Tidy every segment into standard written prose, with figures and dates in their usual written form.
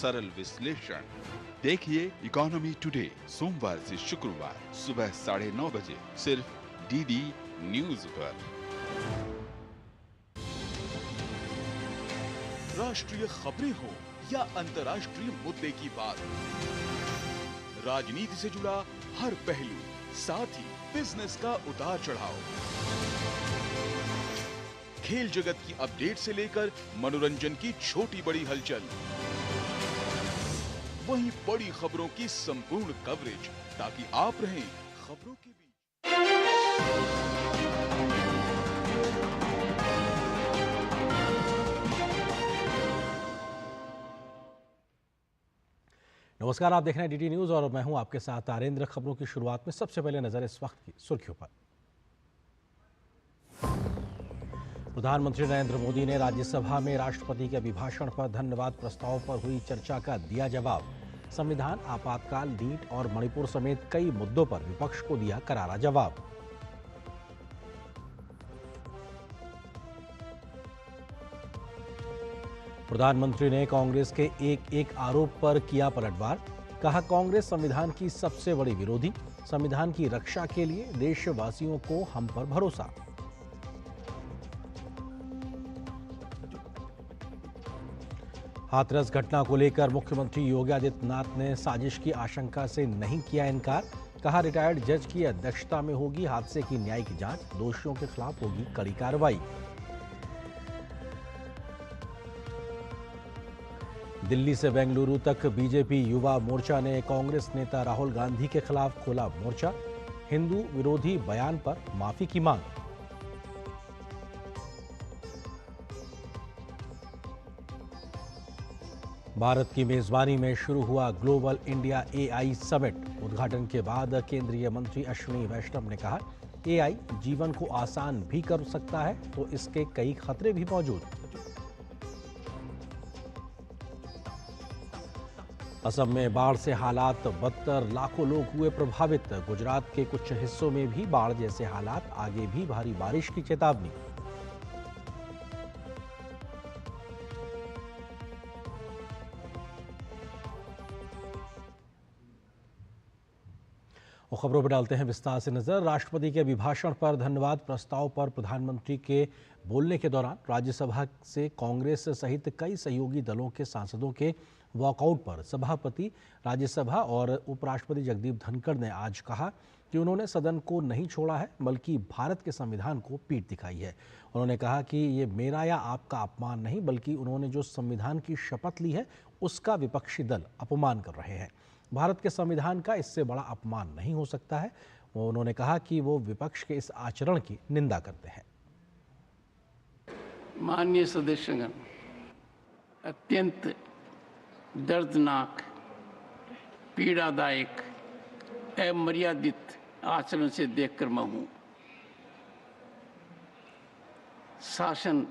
सरल विश्लेषण। देखिए इकोनॉमी टुडे सोमवार से शुक्रवार सुबह 9:30 बजे सिर्फ डीडी न्यूज पर। राष्ट्रीय खबरें हो या अंतर्राष्ट्रीय मुद्दे की बात, राजनीति से जुड़ा हर पहलू, साथ ही बिजनेस का उतार चढ़ाव, खेल जगत की अपडेट से लेकर मनोरंजन की छोटी बड़ी हलचल, वहीं बड़ी खबरों की संपूर्ण कवरेज, ताकि आप रहें खबरों के बीच। नमस्कार, आप देख रहे हैं डीडी न्यूज और मैं हूं आपके साथ तारेंद्र। खबरों की शुरुआत में सबसे पहले नजर इस वक्त की सुर्खियों पर। प्रधानमंत्री नरेंद्र मोदी ने राज्यसभा में राष्ट्रपति के अभिभाषण पर धन्यवाद प्रस्ताव पर हुई चर्चा का दिया जवाब। संविधान, आपातकाल, नीट और मणिपुर समेत कई मुद्दों पर विपक्ष को दिया करारा जवाब। प्रधानमंत्री ने कांग्रेस के एक आरोप पर किया पलटवार। कहा, कांग्रेस संविधान की सबसे बड़ी विरोधी। संविधान की रक्षा के लिए देशवासियों को हम पर भरोसा। हाथरस घटना को लेकर मुख्यमंत्री योगी आदित्यनाथ ने साजिश की आशंका से नहीं किया इनकार। कहा, रिटायर्ड जज की अध्यक्षता में होगी हादसे की न्यायिक जांच, दोषियों के खिलाफ होगी कड़ी कार्रवाई। दिल्ली से बेंगलुरु तक बीजेपी युवा मोर्चा ने कांग्रेस नेता राहुल गांधी के खिलाफ खोला मोर्चा। हिंदू विरोधी बयान पर माफी की मांग। भारत की मेजबानी में शुरू हुआ ग्लोबल इंडिया एआई समिट। उद्घाटन के बाद केंद्रीय मंत्री अश्विनी वैष्णव ने कहा, एआई जीवन को आसान भी कर सकता है तो इसके कई खतरे भी मौजूद। असम में बाढ़ से हालात बदतर, लाखों लोग हुए प्रभावित। गुजरात के कुछ हिस्सों में भी बाढ़ जैसे हालात, आगे भी भारी बारिश की चेतावनी। और खबरों पर डालते हैं विस्तार से नजर। राष्ट्रपति के अभिभाषण पर धन्यवाद प्रस्ताव पर प्रधानमंत्री के बोलने के दौरान राज्यसभा से कांग्रेस सहित कई सहयोगी दलों के सांसदों के वॉकआउट पर सभापति राज्यसभा और उपराष्ट्रपति जगदीप धनखड़ ने आज कहा कि उन्होंने सदन को नहीं छोड़ा है बल्कि भारत के संविधान को पीठ दिखाई है। उन्होंने कहा कि ये मेरा या आपका अपमान नहीं, बल्कि उन्होंने जो संविधान की शपथ ली है उसका विपक्षी दल अपमान कर रहे हैं। भारत के संविधान का इससे बड़ा अपमान नहीं हो सकता है। उन्होंने कहा कि वो विपक्ष के इस आचरण की निंदा करते हैं। माननीय सदस्यगण, अत्यंत दर्दनाक, पीड़ादायक, अमर्यादित आचरण से देखकर मैं हूं। शासन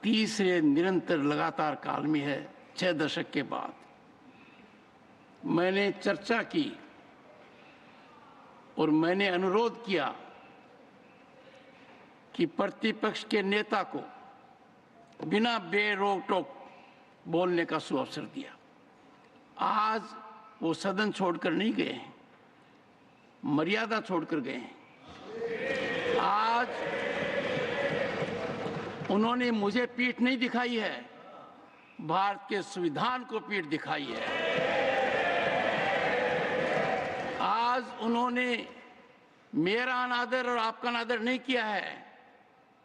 तीसरे निरंतर लगातार काल में है। 6 दशक के बाद मैंने चर्चा की और मैंने अनुरोध किया कि प्रतिपक्ष के नेता को बिना बेरोक टोक बोलने का सुअवसर दिया। आज वो सदन छोड़कर नहीं गए हैं, मर्यादा छोड़कर गए हैं। आज उन्होंने मुझे पीठ नहीं दिखाई है, भारत के संविधान को पीठ दिखाई है। आज उन्होंने मेरा अनादर और आपका अनादर नहीं किया है,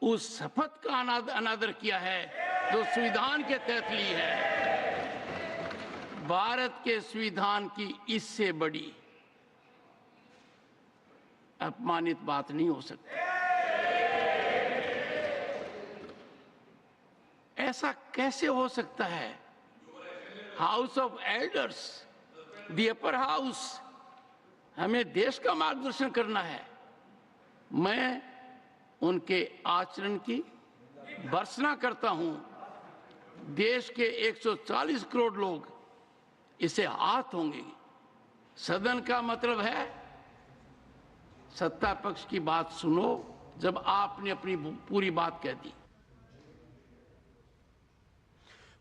उस शपथ का अनादर किया है जो संविधान के तहत ली है। भारत के संविधान की इससे बड़ी अपमानित बात नहीं हो सकती। ऐसा कैसे हो सकता है? House of elders, the upper house, हमें देश का मार्गदर्शन करना है। मैं उनके आचरण की भर्त्सना करता हूं। देश के 140 करोड़ लोग इसे हाथ होंगे। सदन का मतलब है सत्ता पक्ष की बात सुनो जब आपने अपनी पूरी बात कह दी।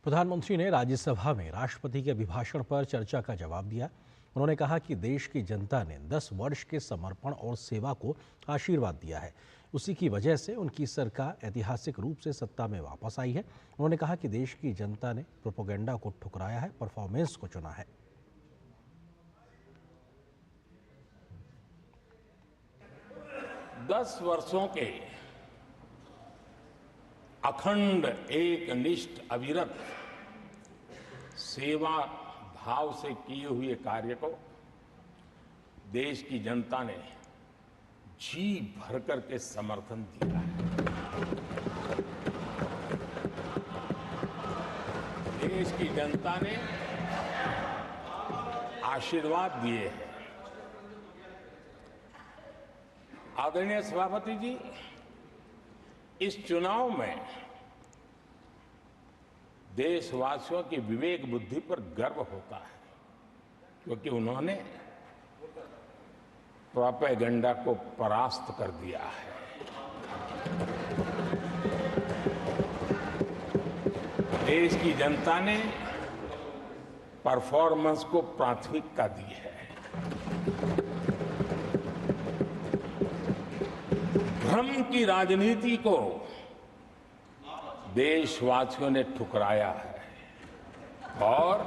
प्रधानमंत्री ने राज्यसभा में राष्ट्रपति के अभिभाषण पर चर्चा का जवाब दिया। उन्होंने कहा कि देश की जनता ने 10 वर्ष के समर्पण और सेवा को आशीर्वाद दिया है। उसी की वजह से उनकी सरकार ऐतिहासिक रूप से सत्ता में वापस आई है। उन्होंने कहा कि देश की जनता ने प्रोपेगेंडा को ठुकराया है, परफॉर्मेंस को चुना है। दस वर्षों के अखंड एकनिष्ठ अविरत सेवा भाव से किए हुए कार्य को देश की जनता ने जी भरकर के समर्थन दिया है। देश की जनता ने आशीर्वाद दिए हैं। आदरणीय सभापति जी, इस चुनाव में देशवासियों की विवेक बुद्धि पर गर्व होता है, क्योंकि उन्होंने प्रोपेगेंडा को परास्त कर दिया है। देश की जनता ने परफॉर्मेंस को प्राथमिकता दी है। भ्रम की राजनीति को देशवासियों ने ठुकराया है और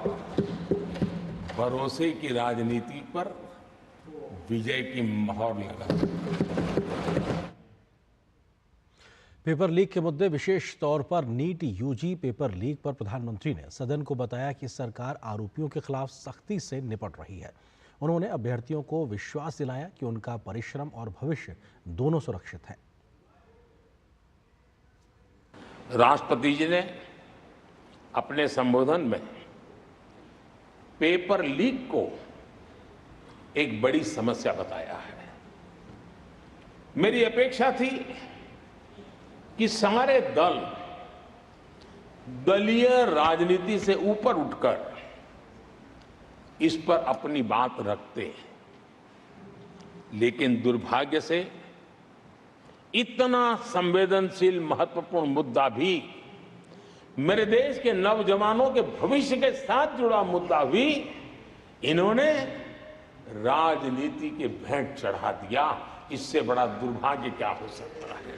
भरोसे की राजनीति पर विजय की मोहर लगा। पेपर लीक के मुद्दे, विशेष तौर पर नीट यूजी पेपर लीक पर प्रधानमंत्री ने सदन को बताया कि सरकार आरोपियों के खिलाफ सख्ती से निपट रही है। उन्होंने अभ्यर्थियों को विश्वास दिलाया कि उनका परिश्रम और भविष्य दोनों सुरक्षित हैं। राष्ट्रपति जी ने अपने संबोधन में पेपर लीक को एक बड़ी समस्या बताया है। मेरी अपेक्षा थी कि सारे दल दलीय राजनीति से ऊपर उठकर इस पर अपनी बात रखते, लेकिन दुर्भाग्य से इतना संवेदनशील महत्वपूर्ण मुद्दा भी, मेरे देश के नौजवानों के भविष्य के साथ जुड़ा मुद्दा भी इन्होंने राजनीति के भेंट चढ़ा दिया। इससे बड़ा दुर्भाग्य क्या हो सकता है।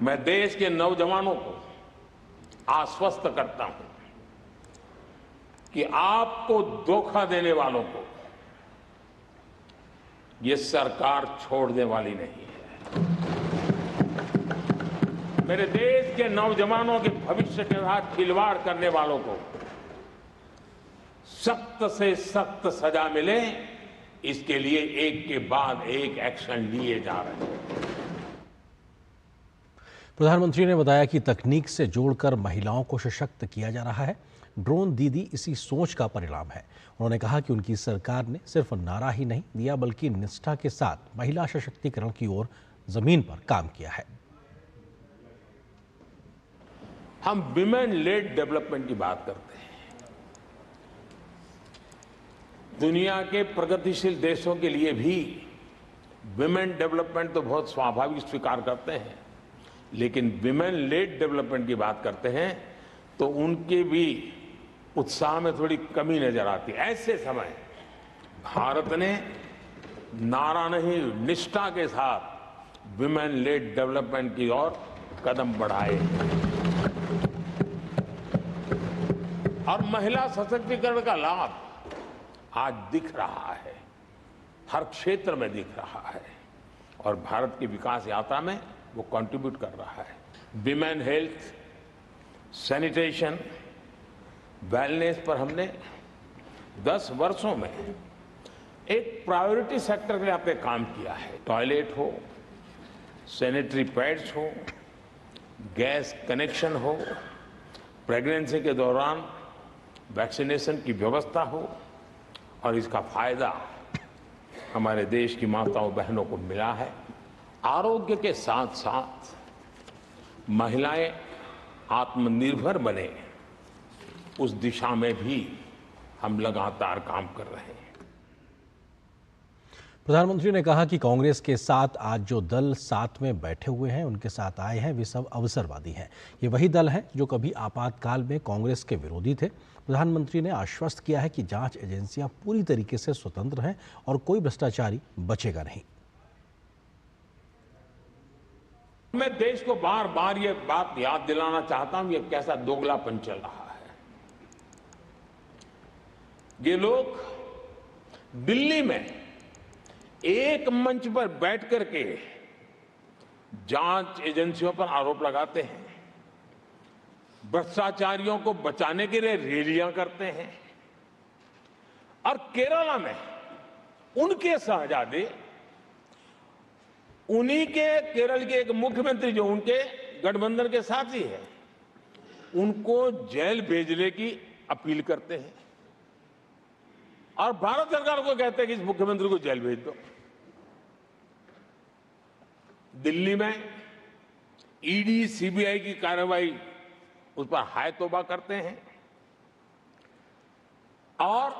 मैं देश के नौजवानों को आश्वस्त करता हूं कि आपको धोखा देने वालों को ये सरकार छोड़ने वाली नहीं है। मेरे देश के नौजवानों के भविष्य के साथ खिलवाड़ करने वालों को सख्त से सख्त सजा मिले, इसके लिए एक के बाद एक एक्शन लिए जा रहे हैं। प्रधानमंत्री ने बताया कि तकनीक से जोड़कर महिलाओं को सशक्त किया जा रहा है। ड्रोन दीदी इसी सोच का परिणाम है। उन्होंने कहा कि उनकी सरकार ने सिर्फ नारा ही नहीं दिया, बल्कि निष्ठा के साथ महिला सशक्तिकरण की ओर जमीन पर काम किया है। हम विमेन लेड डेवलपमेंट की बात करते हैं। दुनिया के प्रगतिशील देशों के लिए भी विमेन डेवलपमेंट तो बहुत स्वाभाविक स्वीकार करते हैं, लेकिन विमेन लेड डेवलपमेंट की बात करते हैं तो उनके भी उत्साह में थोड़ी कमी नजर आती है। ऐसे समय भारत ने नारा नहीं, निष्ठा के साथ विमेन लेड डेवलपमेंट की ओर कदम बढ़ाए और महिला सशक्तिकरण का लाभ आज दिख रहा है, हर क्षेत्र में दिख रहा है और भारत की विकास यात्रा में वो कंट्रीब्यूट कर रहा है। विमेन हेल्थ, सैनिटेशन, वेलनेस पर हमने 10 वर्षों में एक प्रायोरिटी सेक्टर के लिए काम किया है। टॉयलेट हो, सैनिटरी पैड्स हो, गैस कनेक्शन हो, प्रेगनेंसी के दौरान वैक्सीनेशन की व्यवस्था हो और इसका फायदा हमारे देश की माताओं बहनों को मिला है। आरोग्य के साथ साथ महिलाएं आत्मनिर्भर बने, उस दिशा में भी हम लगातार काम कर रहे हैं। प्रधानमंत्री ने कहा कि कांग्रेस के साथ आज जो दल साथ में बैठे हुए हैं, उनके साथ आए हैं, वे सब अवसरवादी हैं। ये वही दल हैं जो कभी आपातकाल में कांग्रेस के विरोधी थे। प्रधानमंत्री ने आश्वस्त किया है कि जांच एजेंसियां पूरी तरीके से स्वतंत्र हैं और कोई भ्रष्टाचारी बचेगा नहीं। मैं देश को बार बार ये बात याद दिलाना चाहता हूं, ये कैसा दोगलापन चल रहा है। ये लोग दिल्ली में एक मंच पर बैठ करके जांच एजेंसियों पर आरोप लगाते हैं, भ्रष्टाचारियों को बचाने के लिए रैलियां करते हैं, और केरला में उनके शहजादे, उन्हीं के केरल के एक मुख्यमंत्री जो उनके गठबंधन के साथी है, उनको जेल भेजने की अपील करते हैं और भारत सरकार को कहते हैं कि इस मुख्यमंत्री को जेल भेज दो। दिल्ली में ईडी सीबीआई की कार्रवाई उस पर हाय तौबा करते हैं और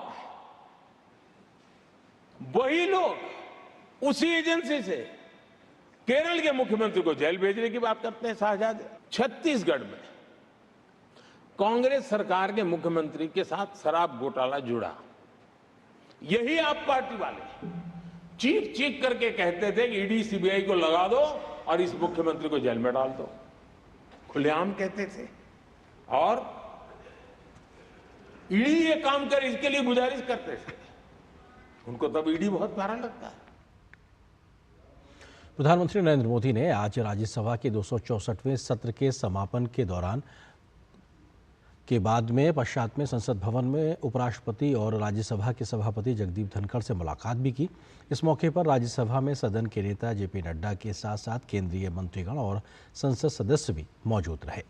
वही लोग उसी एजेंसी से केरल के मुख्यमंत्री को जेल भेजने की बात करते हैं शहजादे। छत्तीसगढ़ में कांग्रेस सरकार के मुख्यमंत्री के साथ शराब घोटाला जुड़ा, यही आप पार्टी वाले चीख चीख करके कहते थे कि ईडी सीबीआई को लगा दो और इस मुख्यमंत्री को जेल में डाल दो, खुलेआम कहते थे। और ईडी ये काम करे इसके लिए गुजारिश करते थे, उनको तब ईडी बहुत प्यारा लगता है। प्रधानमंत्री नरेंद्र मोदी ने आज राज्यसभा के 264वें सत्र के समापन के दौरान के बाद में पश्चात में संसद भवन में उपराष्ट्रपति और राज्यसभा के सभापति जगदीप धनखड़ से मुलाकात भी की। इस मौके पर राज्यसभा में सदन के नेता जेपी नड्डा के साथ साथ केंद्रीय मंत्रीगण और संसद सदस्य भी मौजूद रहे।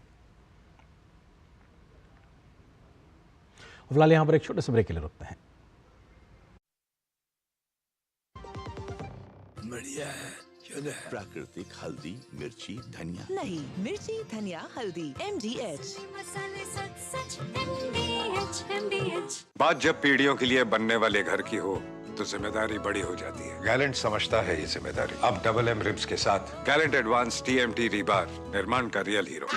फिलहाल यहाँ पर एक छोटे से ब्रेक के लिए रुकते हैं। बढ़िया है, प्राकृतिक हल्दी, मिर्ची, धनिया। नहीं, मिर्ची, धनिया, हल्दी, MDH। बात जब पीढ़ियों के लिए बनने वाले घर की हो तो जिम्मेदारी बड़ी हो जाती है। गैलेंट समझता है ये जिम्मेदारी। अब डबल M रिब्स के साथ गैलेंट एडवांस TMT रीबार, निर्माण का रियल हीरो।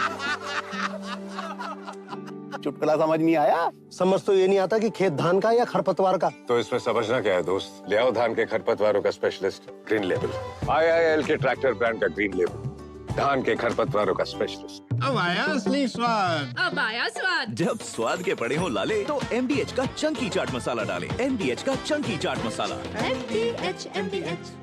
चुटकुला समझ नहीं आया? समझ तो ये नहीं आता कि खेत धान का या खरपतवार का। तो इसमें समझना क्या है दोस्त? ले आओ धान के खरपतवारों का स्पेशलिस्ट ग्रीन लेबल। IIL के ट्रैक्टर ब्रांड का ग्रीन लेबल, धान के खरपतवारों का स्पेशलिस्ट। अब आया असली स्वाद। अब आया स्वाद। जब स्वाद के पड़े हो लाले तो MDH का चंकी चाट मसाला डालें। MDH का चंकी चाट मसाला। MDH।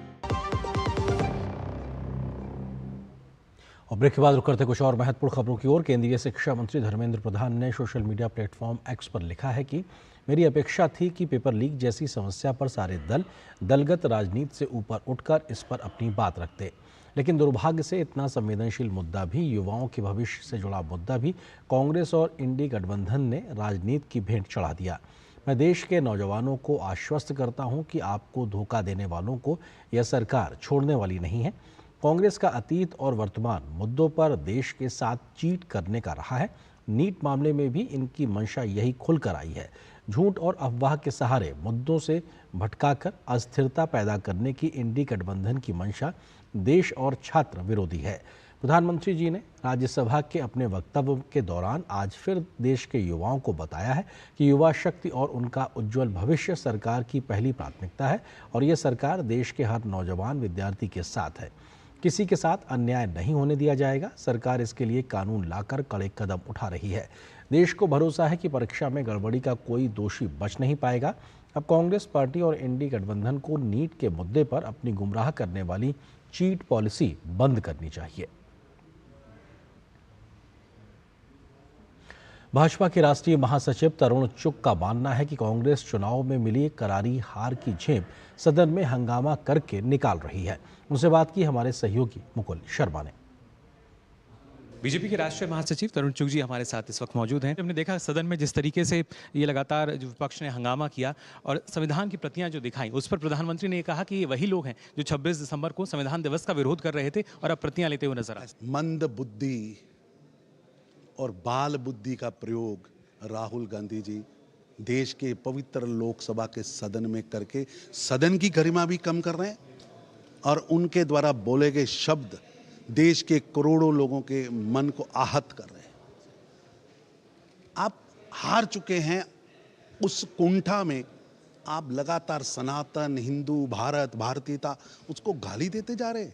और ब्रेक के बाद रुक करते कुछ और महत्वपूर्ण खबरों की ओर। केंद्रीय शिक्षा मंत्री धर्मेंद्र प्रधान ने सोशल मीडिया प्लेटफॉर्म X पर लिखा है कि मेरी अपेक्षा थी कि पेपर लीक जैसी समस्या पर सारे दल दलगत राजनीति से ऊपर उठकर इस पर अपनी बात रखते, लेकिन दुर्भाग्य से इतना संवेदनशील मुद्दा भी, युवाओं के भविष्य से जुड़ा मुद्दा भी कांग्रेस और इंडी गठबंधन ने राजनीति की भेंट चढ़ा दिया। मैं देश के नौजवानों को आश्वस्त करता हूं कि आपको धोखा देने वालों को यह सरकार छोड़ने वाली नहीं है। कांग्रेस का अतीत और वर्तमान मुद्दों पर देश के साथ चीट करने का रहा है। नीट मामले में भी इनकी मंशा यही खुलकर आई है। झूठ और अफवाह के सहारे मुद्दों से भटकाकर अस्थिरता पैदा करने की इंडी गठबंधन की मंशा देश और छात्र विरोधी है। प्रधानमंत्री जी ने राज्यसभा के अपने वक्तव्य के दौरान आज फिर देश के युवाओं को बताया है कि युवा शक्ति और उनका उज्जवल भविष्य सरकार की पहली प्राथमिकता है और ये सरकार देश के हर नौजवान विद्यार्थी के साथ है। किसी के साथ अन्याय नहीं होने दिया जाएगा। सरकार इसके लिए कानून लाकर कड़े कदम उठा रही है। देश को भरोसा है कि परीक्षा में गड़बड़ी का कोई दोषी बच नहीं पाएगा। अब कांग्रेस पार्टी और इंडी गठबंधन को नीट के मुद्दे पर अपनी गुमराह करने वाली चीट पॉलिसी बंद करनी चाहिए। भाजपा के राष्ट्रीय महासचिव तरुण चुग का मानना है कि कांग्रेस चुनाव में मिली करारी हार की झेप सदन में हंगामा करके निकाल रही है। उनसे बात की हमारे सहयोगी मुकुल शर्मा ने। बीजेपी के राष्ट्रीय महासचिव तरुण चुग जी हमारे साथ इस वक्त मौजूद हैं। हमने देखा सदन में जिस तरीके से ये लगातार जो विपक्ष ने हंगामा किया और संविधान की प्रतियां जो दिखाई, उस पर प्रधानमंत्री ने कहा कि ये वही लोग हैं जो 26 दिसंबर को संविधान दिवस का विरोध कर रहे थे और अब प्रतियां लेते हुए नजर आए। मंद बुद्धि और बाल बुद्धि का प्रयोग राहुल गांधी जी देश के पवित्र लोकसभा के सदन में करके सदन की गरिमा भी कम कर रहे हैं और उनके द्वारा बोले गए शब्द देश के करोड़ों लोगों के मन को आहत कर रहे हैं। आप हार चुके हैं उस कुंठा में। आप लगातार सनातन, हिंदू, भारत, भारतीयता उसको गाली देते जा रहे हैं।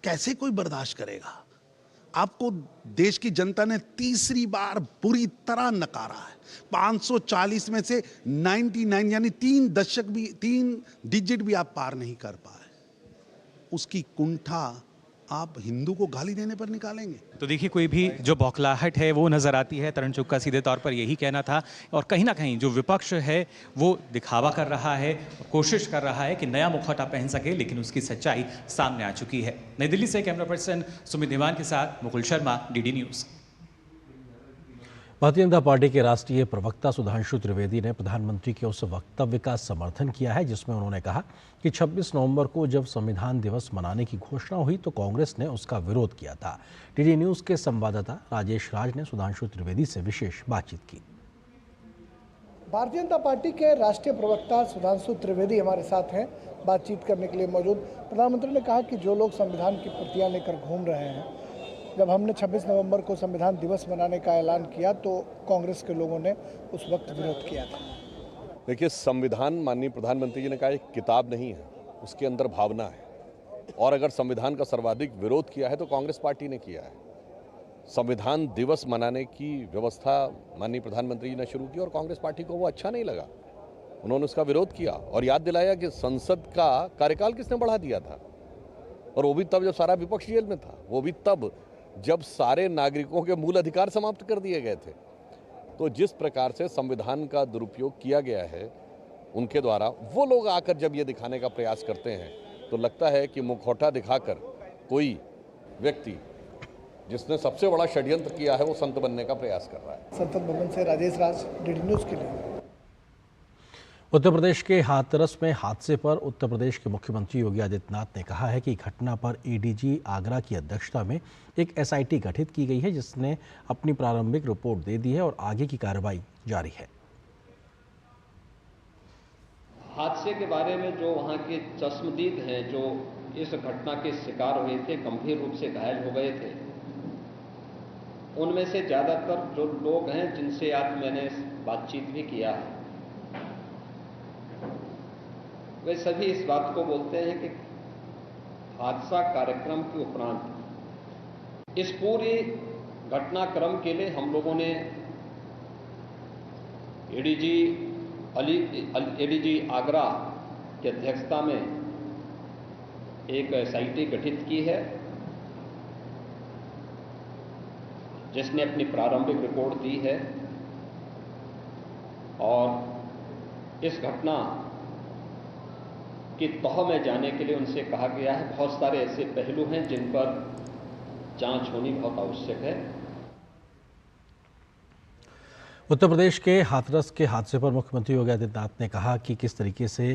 कैसे कोई बर्दाश्त करेगा? आपको देश की जनता ने तीसरी बार बुरी तरह नकारा है। 540 में से 99 यानी 3 डिजिट भी आप पार नहीं कर पाए। उसकी कुंठा आप हिंदू को गाली देने पर निकालेंगे? तो देखिए, कोई भी जो बौखलाहट है वो नजर आती है। तरुण चुग का सीधे तौर पर यही कहना था और कहीं ना कहीं जो विपक्ष है वो दिखावा कर रहा है, कोशिश कर रहा है कि नया मुखौटा पहन सके, लेकिन उसकी सच्चाई सामने आ चुकी है। नई दिल्ली से कैमरा पर्सन सुमित दीवान के साथ Mukul Sharma, DD news. Bharatiya Janata party के राष्ट्रीय प्रवक्ता सुधांशु त्रिवेदी ने प्रधानमंत्री के उस वक्तव्य का समर्थन किया है जिसमें उन्होंने कहा कि 26 नवंबर को जब संविधान दिवस मनाने की घोषणा हुई तो कांग्रेस ने उसका विरोध किया था। डीडी न्यूज के संवाददाता राजेश राज ने सुधांशु त्रिवेदी से विशेष बातचीत की। भारतीय जनता पार्टी के राष्ट्रीय प्रवक्ता सुधांशु त्रिवेदी हमारे साथ हैं बातचीत करने के लिए मौजूद। प्रधानमंत्री ने कहा कि जो लोग संविधान की प्रतियां लेकर घूम रहे हैं, जब हमने 26 नवंबर को संविधान दिवस मनाने का ऐलान किया तो कांग्रेस के लोगों ने उस वक्त विरोध किया था। देखिए, संविधान माननीय प्रधानमंत्री जी ने कहा एक किताब नहीं है, उसके अंदर भावना है। और अगर संविधान का सर्वाधिक विरोध किया है तो कांग्रेस पार्टी ने किया है। संविधान दिवस मनाने की व्यवस्था माननीय प्रधानमंत्री जी ने शुरू की और कांग्रेस पार्टी को वो अच्छा नहीं लगा। उन्होंने उसका विरोध किया और याद दिलाया कि संसद का कार्यकाल किसने बढ़ा दिया था, और वो भी तब जब सारा विपक्ष जेल में था, वो भी तब जब सारे नागरिकों के मूल अधिकार समाप्त कर दिए गए थे। तो जिस प्रकार से संविधान का दुरुपयोग किया गया है उनके द्वारा, वो लोग आकर जब ये दिखाने का प्रयास करते हैं तो लगता है कि मुखौटा दिखाकर कोई व्यक्ति जिसने सबसे बड़ा षड्यंत्र किया है वो संत बनने का प्रयास कर रहा है। संसद भवन से राजेश राज, डीडी न्यूज के लिए। उत्तर प्रदेश के हाथरस में हादसे पर उत्तर प्रदेश के मुख्यमंत्री योगी आदित्यनाथ ने कहा है कि घटना पर एडीजी आगरा की अध्यक्षता में एक एसआईटी गठित की गई है जिसने अपनी प्रारंभिक रिपोर्ट दे दी है और आगे की कार्रवाई जारी है। हादसे के बारे में जो वहां के चश्मदीद हैं, जो इस घटना के शिकार हुए थे, गंभीर रूप से घायल हो गए थे, उनमें से ज्यादातर जो लोग हैं जिनसे आज मैंने बातचीत भी किया है, वे सभी इस बात को बोलते हैं कि हादसा कार्यक्रम के उपरांत इस पूरी घटनाक्रम के लिए हम लोगों ने एडीजी आगरा की अध्यक्षता में एक एसआईटी गठित की है जिसने अपनी प्रारंभिक रिपोर्ट दी है और इस घटना की तह में जाने के लिए उनसे कहा गया है। बहुत सारे ऐसे पहलू हैं जिन पर जांच होनी बहुत आवश्यक है। उत्तर प्रदेश के हाथरस के हादसे पर मुख्यमंत्री योगी आदित्यनाथ ने कहा कि किस तरीके से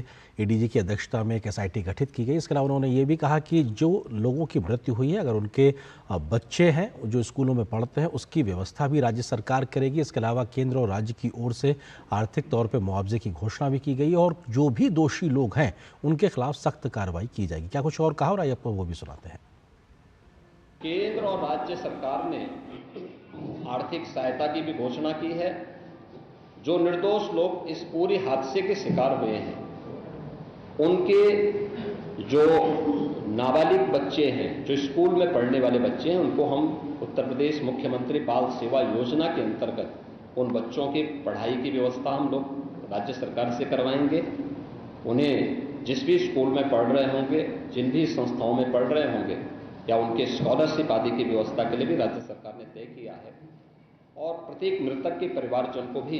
एडीजी की अध्यक्षता में एक एसआईटी गठित की गई। इसके अलावा उन्होंने ये भी कहा कि जो लोगों की मृत्यु हुई है, अगर उनके बच्चे हैं जो स्कूलों में पढ़ते हैं, उसकी व्यवस्था भी राज्य सरकार करेगी। इसके अलावा केंद्र और राज्य की ओर से आर्थिक तौर पर मुआवजे की घोषणा भी की गई और जो भी दोषी लोग हैं उनके खिलाफ सख्त कार्रवाई की जाएगी। क्या कुछ और कहा और आइए आपको वो भी सुनाते हैं। केंद्र और राज्य सरकार ने आर्थिक सहायता की भी घोषणा की है। जो निर्दोष लोग इस पूरे हादसे के शिकार हुए हैं, उनके जो नाबालिग बच्चे हैं, जो स्कूल में पढ़ने वाले बच्चे हैं, उनको हम उत्तर प्रदेश मुख्यमंत्री बाल सेवा योजना के अंतर्गत उन बच्चों की पढ़ाई की व्यवस्था हम लोग राज्य सरकार से करवाएंगे। उन्हें जिस भी स्कूल में पढ़ रहे होंगे, जिन भी संस्थाओं में पढ़ रहे होंगे, या उनके स्कॉलरशिप आदि की व्यवस्था के लिए भी राज्य सरकार ने तय किया है। और प्रत्येक मृतक के परिवारजन को भी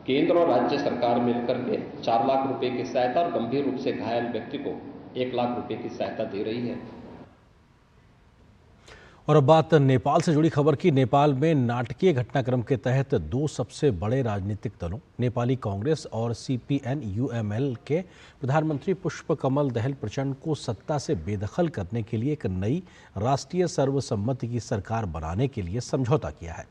केंद्र और राज्य सरकार मिलकर के 4 लाख रुपए की सहायता और गंभीर रूप से घायल व्यक्ति को 1 लाख रुपए की सहायता दे रही है। और अब बात नेपाल से जुड़ी खबर की। नेपाल में नाटकीय घटनाक्रम के तहत 2 सबसे बड़े राजनीतिक दलों नेपाली कांग्रेस और CPN-UML के प्रधानमंत्री पुष्पकमल दहल प्रचंड को सत्ता से बेदखल करने के लिए एक नई राष्ट्रीय सर्वसम्मति की सरकार बनाने के लिए समझौता किया है।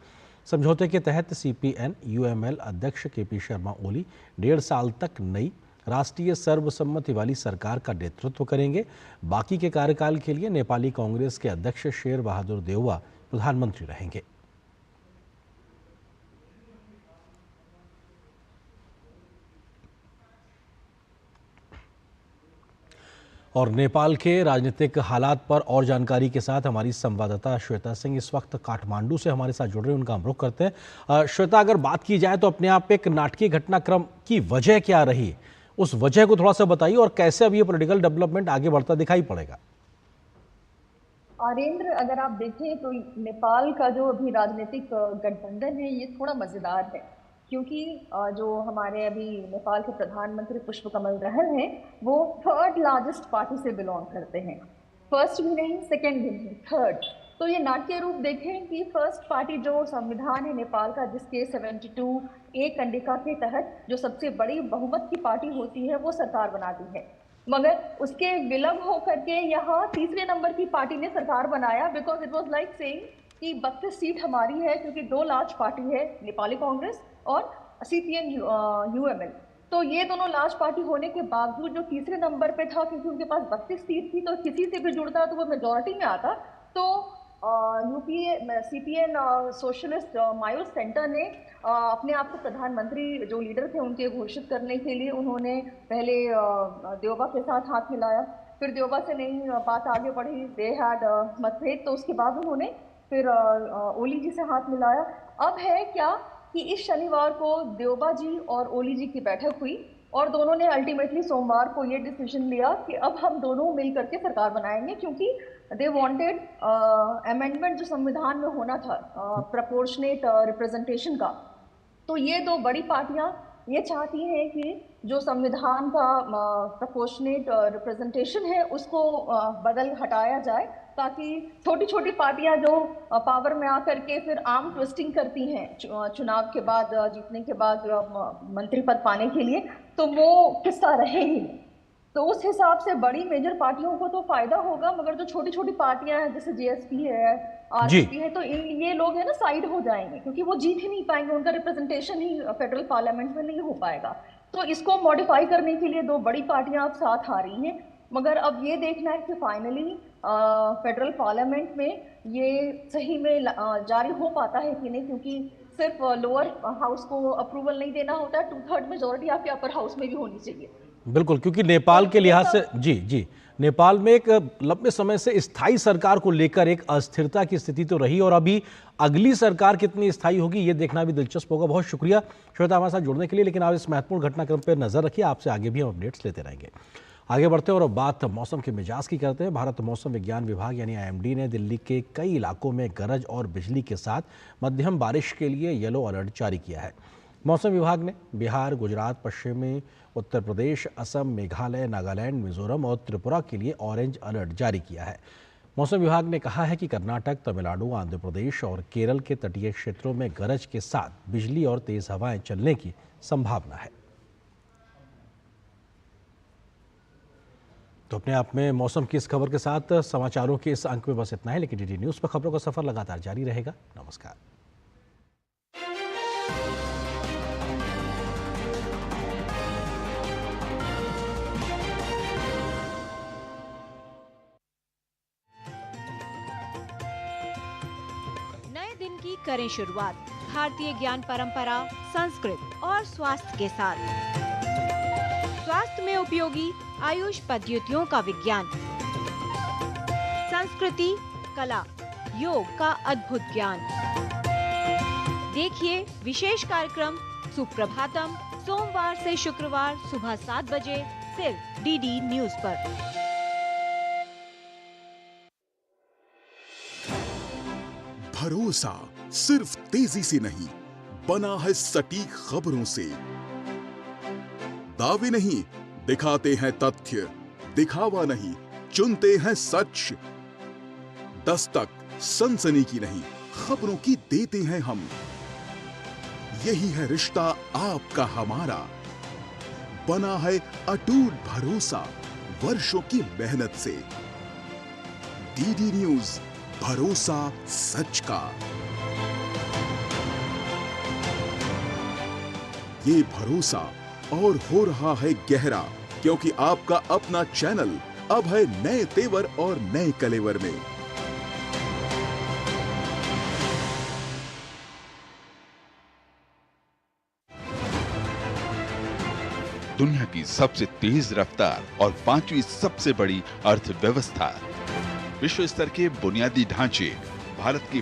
समझौते के तहत सीपीएन यूएमएल अध्यक्ष केपी शर्मा ओली 1.5 साल तक नई राष्ट्रीय सर्वसम्मति वाली सरकार का नेतृत्व करेंगे। बाकी के कार्यकाल के लिए नेपाली कांग्रेस के अध्यक्ष शेर बहादुर देउवा प्रधानमंत्री रहेंगे। और नेपाल के राजनीतिक हालात पर और जानकारी के साथ हमारी संवाददाता श्वेता सिंह इस वक्त काठमांडू से हमारे साथ जुड़ रहे हैं, उनका हम रुख करते हैं। श्वेता, अगर बात की जाए तो अपने आप एक नाटकीय घटनाक्रम की वजह क्या रही, उस वजह को थोड़ा सा बताइए और कैसे अब ये पॉलिटिकल डेवलपमेंट आगे बढ़ता दिखाई पड़ेगा। आरेंद्र, अगर आप देखें तो नेपाल का जो अभी राजनीतिक गठबंधन है ये थोड़ा मजेदार है, क्योंकि जो हमारे अभी नेपाल के प्रधानमंत्री पुष्पकमल दहल हैं वो 3rd लार्जेस्ट पार्टी से बिलोंग करते हैं। फर्स्ट भी नहीं, सेकंड भी नहीं, 3rd। तो ये नाट्य रूप देखें कि फर्स्ट पार्टी जो संविधान है नेपाल का, जिसके 72A कंडिका के तहत जो सबसे बड़ी बहुमत की पार्टी होती है वो सरकार बनाती है, मगर उसके विलंब होकर के यहाँ तीसरे नंबर की पार्टी ने सरकार बनाया, because it was like saying कि 32 सीट हमारी है, क्योंकि 2 लार्ज पार्टी है, नेपाली कांग्रेस और सीपीएन यूएमएल। तो ये दोनों लार्ज पार्टी होने के बावजूद जो तीसरे नंबर पे था, क्योंकि उनके पास 32 सीट थी, तो किसी से भी जुड़ता तो वो मेजोरिटी में आता। तो यूपीए सीपीएन सोशलिस्ट मायोस सेंटर ने अपने आप को प्रधानमंत्री जो लीडर थे उनके घोषित करने के लिए उन्होंने पहले देउबा के साथ हाथ मिलाया, फिर देउबा से नहीं बात आगे बढ़ी, दे हैड मतभेद, तो उसके बाद उन्होंने फिर ओली जी से हाथ मिलाया। अब है क्या कि इस शनिवार को देउबा जी और ओली जी की बैठक हुई और दोनों ने अल्टीमेटली सोमवार को ये डिसीजन लिया कि अब हम दोनों मिल करके सरकार बनाएंगे, क्योंकि दे वांटेड अमेंडमेंट जो संविधान में होना था प्रोपोर्शनेट रिप्रेजेंटेशन का। तो ये दो बड़ी पार्टियां ये चाहती हैं कि जो संविधान का प्रोपोर्शनेट रिप्रेजेंटेशन है उसको हटाया जाए, ताकि छोटी छोटी पार्टियां जो पावर में आकर के फिर आर्म ट्विस्टिंग करती हैं चुनाव के बाद, जीतने के बाद मंत्री पद पाने के लिए, तो वो किस्सा रहे ही। तो उस हिसाब से बड़ी मेजर पार्टियों को तो फायदा होगा, मगर जो छोटी छोटी पार्टियां हैं जैसे जेएसपी है, आरजेपी है, तो ये लोग है ना साइड हो जाएंगे, क्योंकि वो जीत ही नहीं पाएंगे, उनका रिप्रेजेंटेशन ही फेडरल पार्लियामेंट में नहीं हो पाएगा। तो इसको मॉडिफाई करने के लिए दो बड़ी पार्टियां अब साथ आ रही हैं, मगर अब ये देखना है कि फाइनली फेडरल पार्लियामेंट में ये सही में जारी हो पाता है कि नहीं, क्योंकि सिर्फ लोअर हाउस को अप्रूवल नहीं देना होता है, 2/3 मेजोरिटी आपके अपर हाउस में भी होनी चाहिए। बिल्कुल, क्योंकि नेपाल के लिहाज से जी नेपाल में एक लंबे समय से स्थायी सरकार को लेकर एक अस्थिरता की स्थिति तो रही, और अभी अगली सरकार कितनी स्थायी होगी ये देखना भी दिलचस्प होगा। बहुत शुक्रिया श्वेता हमारे साथ जुड़ने के लिए, लेकिन आप इस महत्वपूर्ण घटनाक्रम पर नजर रखिए, आपसे आगे भी हम अपडेट्स लेते रहेंगे। आगे बढ़ते हैं और बात मौसम के मिजाज की करते हैं। भारत मौसम विज्ञान विभाग यानी IMD ने दिल्ली के कई इलाकों में गरज और बिजली के साथ मध्यम बारिश के लिए येलो अलर्ट जारी किया है। मौसम विभाग ने बिहार, गुजरात, पश्चिमी उत्तर प्रदेश, असम, मेघालय, नागालैंड, मिजोरम और त्रिपुरा के लिए ऑरेंज अलर्ट जारी किया है। मौसम विभाग ने कहा है कि कर्नाटक, तमिलनाडु, आंध्र प्रदेश और केरल के तटीय क्षेत्रों में गरज के साथ बिजली और तेज हवाएं चलने की संभावना है। तो अपने आप में मौसम की इस खबर के साथ समाचारों के इस अंक में बस इतना है, लेकिन DD न्यूज़ पर खबरों का सफर लगातार जारी रहेगा। नमस्कार। नए दिन की करें शुरुआत भारतीय ज्ञान परंपरा, संस्कृत और स्वास्थ्य के साथ। स्वास्थ्य में उपयोगी आयुष पद्धतियों का विज्ञान, संस्कृति, कला, योग का अद्भुत ज्ञान। देखिए विशेष कार्यक्रम सुप्रभातम सोमवार से शुक्रवार सुबह 7 बजे सिर्फ DD न्यूज़ पर। भरोसा सिर्फ तेजी से नहीं, बना है सटीक खबरों से। दावे नहीं, दिखाते हैं तथ्य, दिखावा नहीं, चुनते हैं सच। दस्तक सनसनी की नहीं, खबरों की देते हैं हम। यही है रिश्ता आपका हमारा, बना है अटूट भरोसा वर्षों की मेहनत से। DD न्यूज़, भरोसा सच का। ये भरोसा और हो रहा है गहरा, क्योंकि आपका अपना चैनल अब है नए तेवर और नए कलेवर में। दुनिया की सबसे तेज रफ्तार और 5वीं सबसे बड़ी अर्थव्यवस्था, विश्व स्तर के बुनियादी ढांचे, भारत की